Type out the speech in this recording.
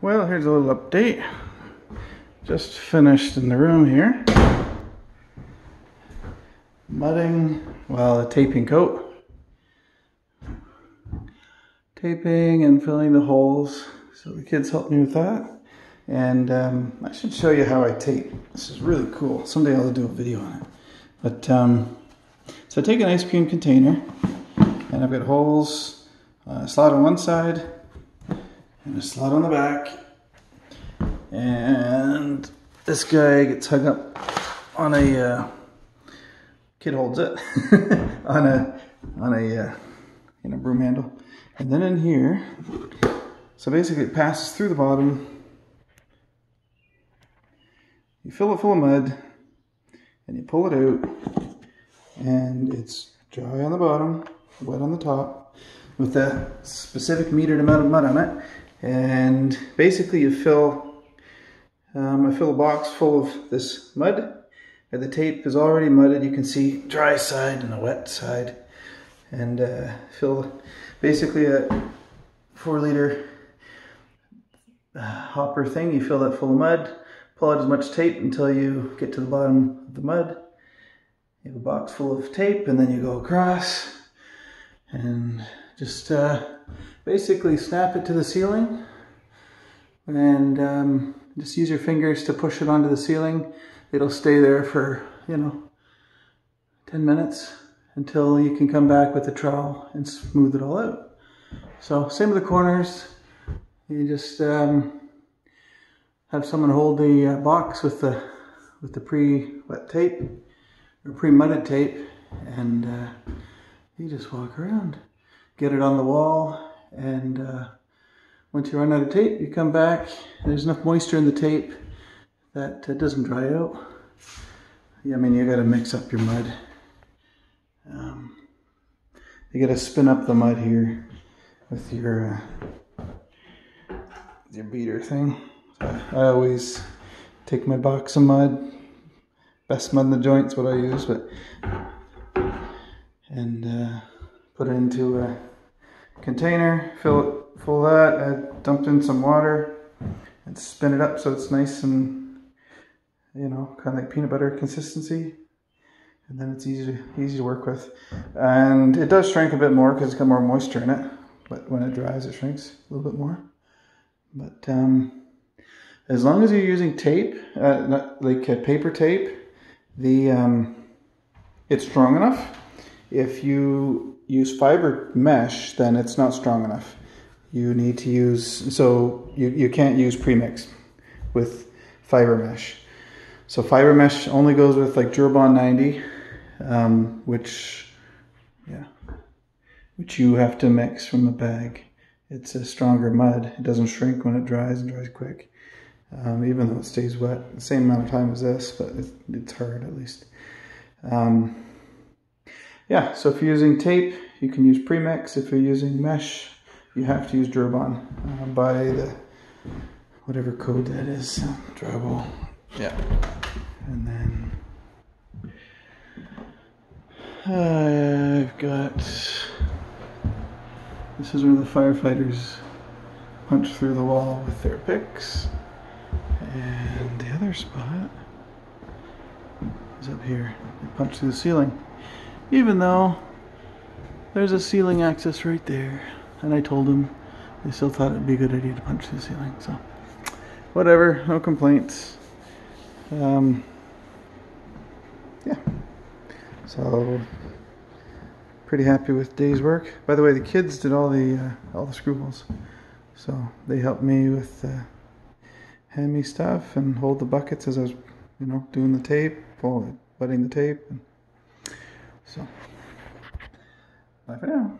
Well, here's a little update. Just finished in the room here. Mudding, well, a taping coat. Taping and filling the holes. So the kids helped me with that. And I should show you how I tape. This is really cool. Someday I'll do a video on it. But, so I take an ice cream container and I've got holes, a slot on one side and a slot on the back. And this guy gets hung up on a, kid holds it, on a broom handle. And then in here, so basically it passes through the bottom. You fill it full of mud and you pull it out and it's dry on the bottom, wet on the top with a specific metered amount of mud on it. And basically you fill, I fill a box full of this mud and the tape is already mudded. You can see dry side and a wet side. And fill basically a 4-liter hopper thing. You fill that full of mud. Pull out as much tape until you get to the bottom of the mud. You have a box full of tape and then you go across and just basically snap it to the ceiling and just use your fingers to push it onto the ceiling. It'll stay there for, 10 minutes until you can come back with a trowel and smooth it all out. So same with the corners. You just have someone hold the box with the pre-wet tape or pre-mudded tape, and you just walk around, get it on the wall, and once you run out of tape, you come back. There's enough moisture in the tape that it doesn't dry out. Yeah, I mean, you got to mix up your mud. You got to spin up the mud here with your beater thing. I always take my box of mud, best mud in the joint's what I use, and put it into a container, fill it full of that, I dumped in some water, and spin it up so it's nice and, kind of like peanut butter consistency. And then it's easy to work with. And it does shrink a bit more because it's got more moisture in it, but when it dries it shrinks a little bit more. But as long as you're using tape, not like paper tape, it's strong enough. If you use fiber mesh, then it's not strong enough. You need to use, so you can't use premix with fiber mesh. So fiber mesh only goes with like Durabond 90, which you have to mix from a bag. It's a stronger mud. It doesn't shrink when it dries and dries quick. Even though it stays wet the same amount of time as this, but it's hard at least. Yeah, so if you're using tape, you can use premix. If you're using mesh, you have to use Durabond by the whatever code that is, Durable. Yeah, and then I've got, this is where the firefighters punch through the wall with their picks. And the other spot is up here. They punch through the ceiling. Even though there's a ceiling access right there. And I told them they still thought it'd be a good idea to punch through the ceiling. So, whatever, no complaints. Yeah. So, pretty happy with day's work. By the way, the kids did all the screw holes. So, they helped me with hand me stuff and hold the buckets as I was, doing the tape, wetting the tape. So, bye for now.